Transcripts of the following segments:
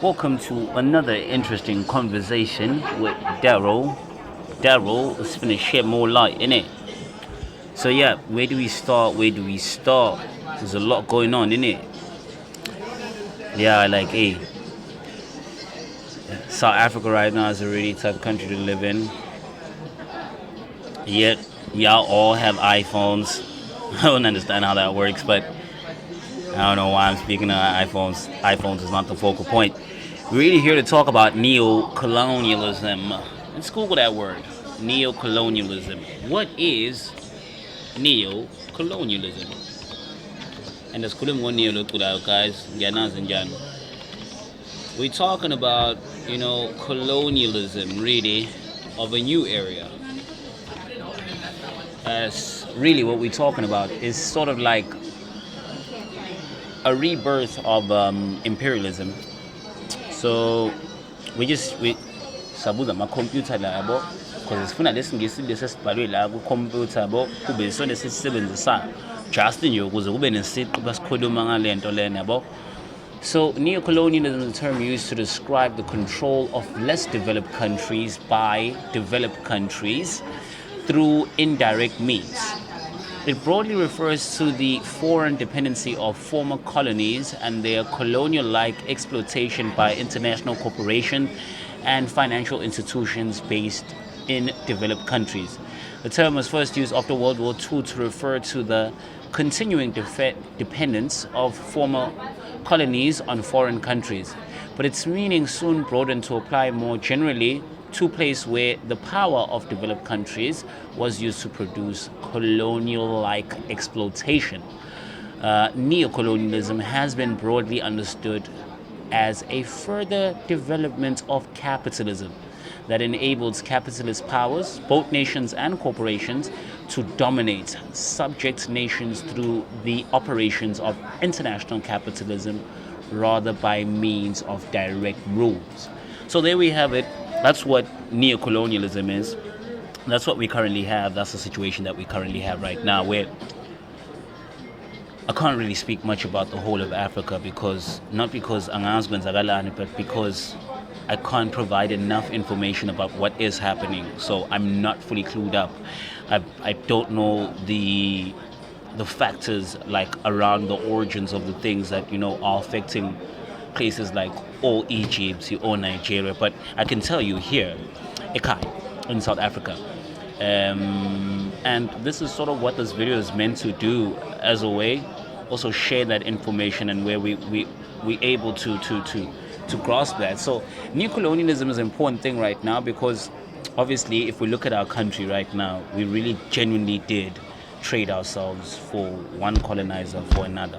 Welcome to another interesting conversation with Daryl. Daryl is gonna shed more light in it. So yeah, where do we start? Where do we start? There's a lot going on in it. Yeah, like hey, South Africa right now is a really tough country to live in. Yet y'all all have iPhones. I don't understand how that works, but I don't know why I'm speaking of iPhones. iPhones is not the focal point. We're really here to talk about neo-colonialism. Let's Google that word. Neo-colonialism. What is neo-colonialism? And let's call guys. We're talking about, colonialism really of a new area. As really what we're talking about is sort of like a rebirth of imperialism. So we sabuza ama-computer labo because sifuna lesingisi lesesibhalwe la ku-computer bo kube yisona esisisebenzisayo just nje ukuze kube nesiqu basikhuluma ngale nto lena yabo. So neocolonialism is a term used to describe the control of less developed countries by developed countries through indirect means. It broadly refers to the foreign dependency of former colonies and their colonial-like exploitation by international corporations and financial institutions based in developed countries. The term was first used after World War II to refer to the continuing dependence of former colonies on foreign countries, but its meaning soon broadened to apply more generally to place where the power of developed countries was used to produce colonial-like exploitation. Neocolonialism has been broadly understood as a further development of capitalism that enables capitalist powers, both nations and corporations, to dominate subject nations through the operations of international capitalism rather by means of direct rules. So there we have it. That's what neocolonialism is. That's what we currently have. That's the situation that we currently have right now, where I can't really speak much about the whole of Africa not because but because I can't provide enough information about what is happening. So I'm not fully clued up. I don't know the factors like around the origins of the things that are affecting places like or Egypt or Nigeria, but I can tell you here, Ekai, in South Africa. And this is sort of what this video is meant to do as a way, also share that information and where we able to grasp that. So neocolonialism is an important thing right now because obviously if we look at our country right now, we really genuinely did trade ourselves for one colonizer for another.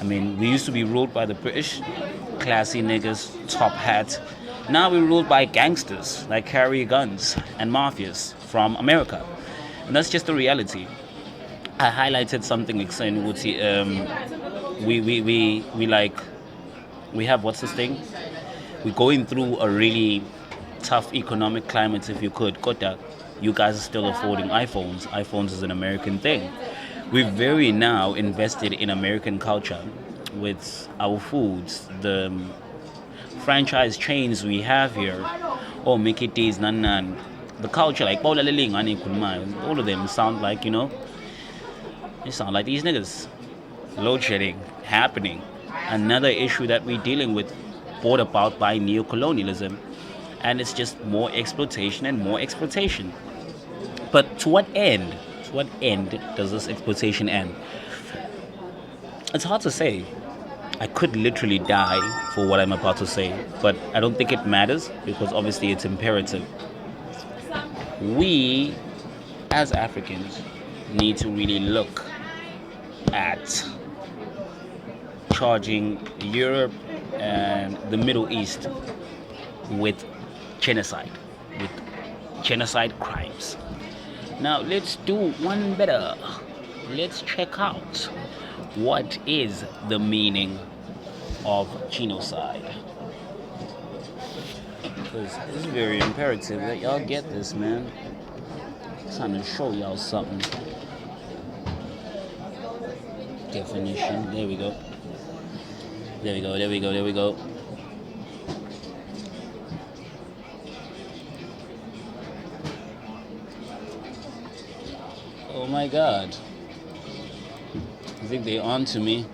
I mean, we used to be ruled by the British, classy niggas, top hat. Now we're ruled by gangsters that carry guns and mafias from America. And that's just the reality. I highlighted something exciting. We have what's this thing? We're going through a really tough economic climate, if you could. Kota, you guys are still affording iPhones. iPhones is an American thing. We've very now invested in American culture with our foods, the franchise chains we have here. Oh, Mickey D's, Nan. The culture, like, all of them sound like, they sound like these niggas. Load shedding, happening. Another issue that we're dealing with, brought about by neocolonialism. And it's just more exploitation and more exploitation. But to what end? What end does this exploitation end? It's hard to say. I could literally die for what I'm about to say, but I don't think it matters because obviously it's imperative. We, as Africans, need to really look at charging Europe and the Middle East with genocide crimes. Now let's do one better. Let's check out what is the meaning of genocide. Because it's very imperative that y'all get this, man. I'm trying to show y'all something. Definition. There we go. Oh my God. I think they're on to me.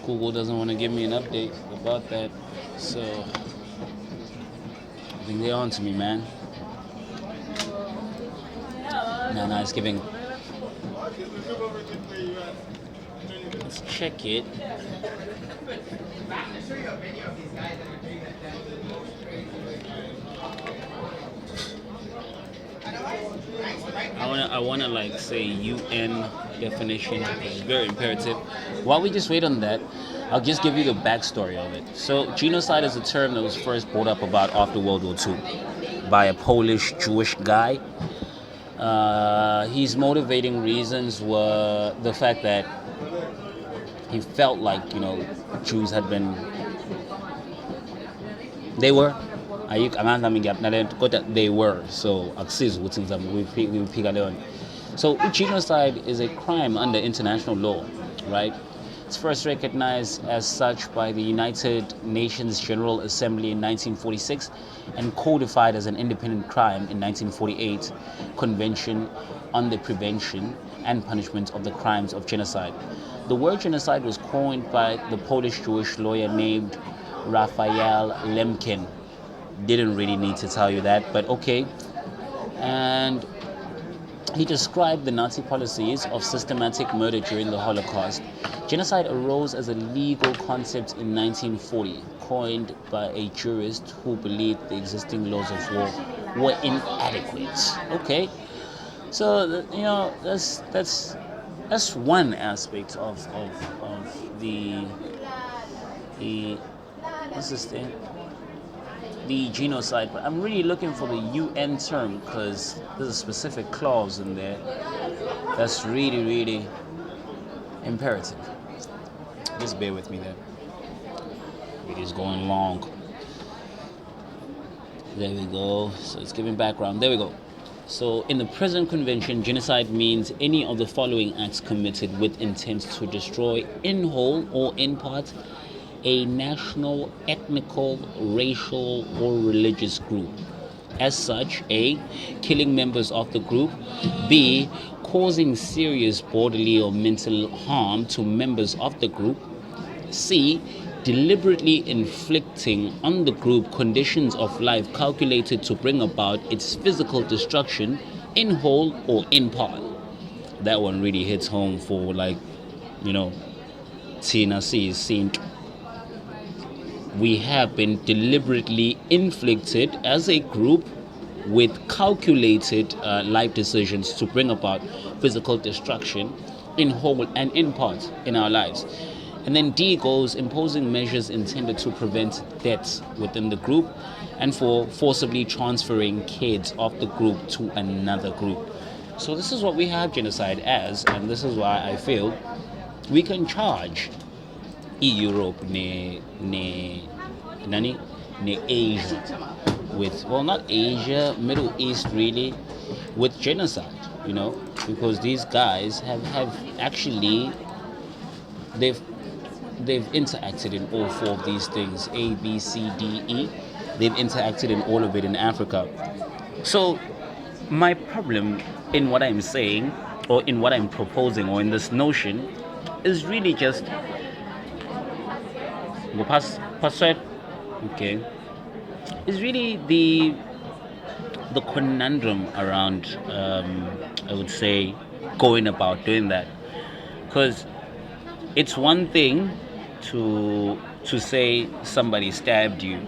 Google doesn't want to give me an update about that. So I think they're on to me, man. No, it's giving. Let's check it. I wanna like say UN definition. It's very imperative. While we just wait on that, I'll just give you the backstory of it. So genocide is a term that was first brought up about after World War II by a Polish Jewish guy. His motivating reasons were the fact that he felt like, Jews had been. They were. They were. So, so genocide is a crime under international law, right? It's first recognized as such by the United Nations General Assembly in 1946 and codified as an independent crime in 1948 Convention on the Prevention and Punishment of the Crimes of Genocide. The word genocide was coined by the Polish Jewish lawyer named Raphael Lemkin. Didn't really need to tell you that, but okay. And he described the Nazi policies of systematic murder during the Holocaust. Genocide arose as a legal concept in 1940, coined by a jurist who believed the existing laws of war were inadequate. Okay, so that's one aspect of the what's this thing? The genocide, but I'm really looking for the UN term because there's a specific clause in there that's really, really imperative. Just bear with me there. It is going long. There we go. So it's giving background. There we go. So in the present convention, genocide means any of the following acts committed with intent to destroy in whole or in part a national, ethnical, racial, or religious group. As such, A, killing members of the group, B, causing serious bodily or mental harm to members of the group, C, deliberately inflicting on the group conditions of life calculated to bring about its physical destruction in whole or in part. That one really hits home for Tina C's scene. We have been deliberately inflicted as a group with calculated life decisions to bring about physical destruction in whole and in part in our lives. And then D goes imposing measures intended to prevent deaths within the group and for forcibly transferring kids of the group to another group. So this is what we have genocide as, and this is why I feel we can charge Europe ne Asia with, well, not Asia, Middle East really, with genocide, because these guys have actually they've interacted in all four of these things, A, B, C, D, E. They've interacted in all of it in Africa. So my problem in what I'm saying, or in what I'm proposing, or in this notion, is really just is really the conundrum around I would say going about doing that, because it's one thing to say somebody stabbed you,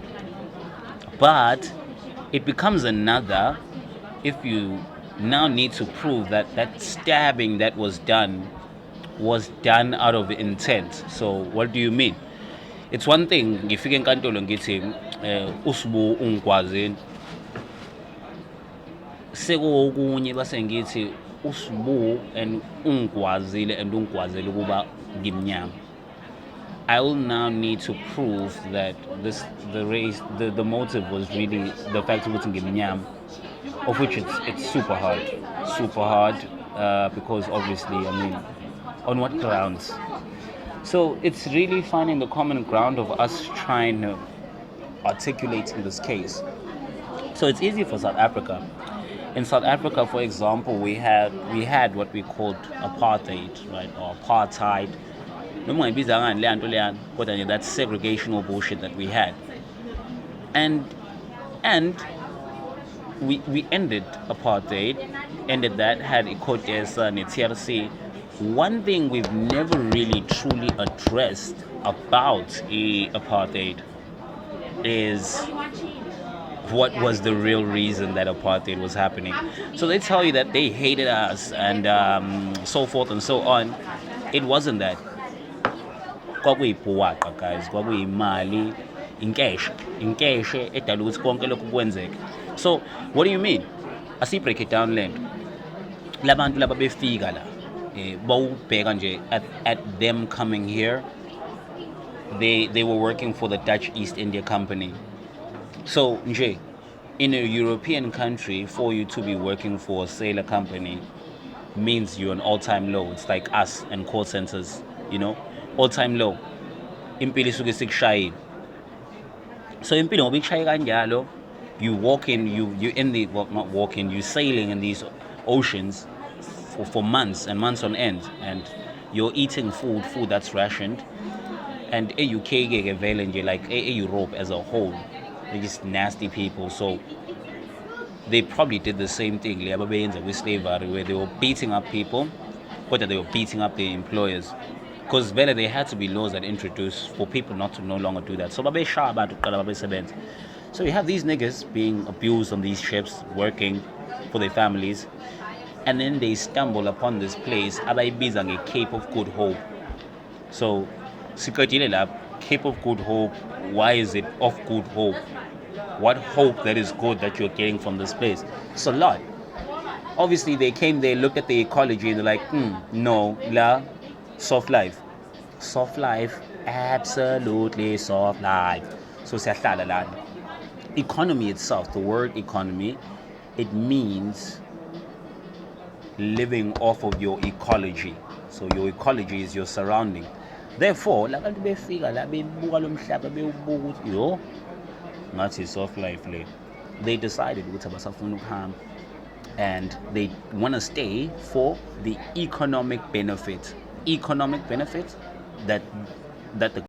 but it becomes another if you now need to prove that stabbing that was done out of intent. So what do you mean? It's one thing ngifike enkantolo ngithi usibu ungikwazini, sekuokunye base ngithi usibu and ungikwazile and ungikwazile ukuba ngimnyama. I will now need to prove that the motive was really the fact of ngimnyama, of which it's super hard because obviously, on what grounds? So it's really finding the common ground of us trying to articulate in this case. So it's easy for South Africa. In South Africa, for example, we had what we called apartheid, right, or apartheid. Noma ungayibiza ngani leya nto leyana, kodwa nje that segregational bullshit that we had, and we ended apartheid, ended that, had Ikotesa and TRC. One thing we've never really truly addressed about apartheid is what was the real reason that apartheid was happening. So they tell you that they hated us and so forth and so on. It wasn't that. Kwakuyibhuwaqa, guys, kwakuyimali, inkeshe edala ukuthi konke lokhu kwenzeke. So what do you mean? Asibreak it down lento. Labantu laba befika la, bawubheka nje at them coming here, they were working for the Dutch East India Company. So nje, in a European country, for you to be working for a sailor company means you're an all-time low. It's like us and call centers, all-time low. Impilo isuke sikushaye. So impilo ngoba ikushaye kanjalo, you walking, you in the, well, not walking, you sailing in these oceans for months and months on end, and you're eating food that's rationed. And UK like Europe as a whole, they're just nasty people. So they probably did the same thing with slavery, where they were beating up people, but they were beating up their employers. Because there had to be laws that introduced for people not to no longer do that. So so you have these niggas being abused on these ships, working for their families, and then they stumble upon this place, a Cape of Good Hope. So Cape of Good Hope, why is it of good hope? What hope that is good that you're getting from this place? It's a lot. Obviously, they came there, looked at the ecology, and they're like, no, soft life. Soft life, absolutely soft life. So, economy itself, the word economy, it means living off of your ecology. So, your ecology is your surrounding. Therefore, ngathi soft life le, they decided ukuthi abasafuna ukuhamba, and they want to stay for the economic benefit that the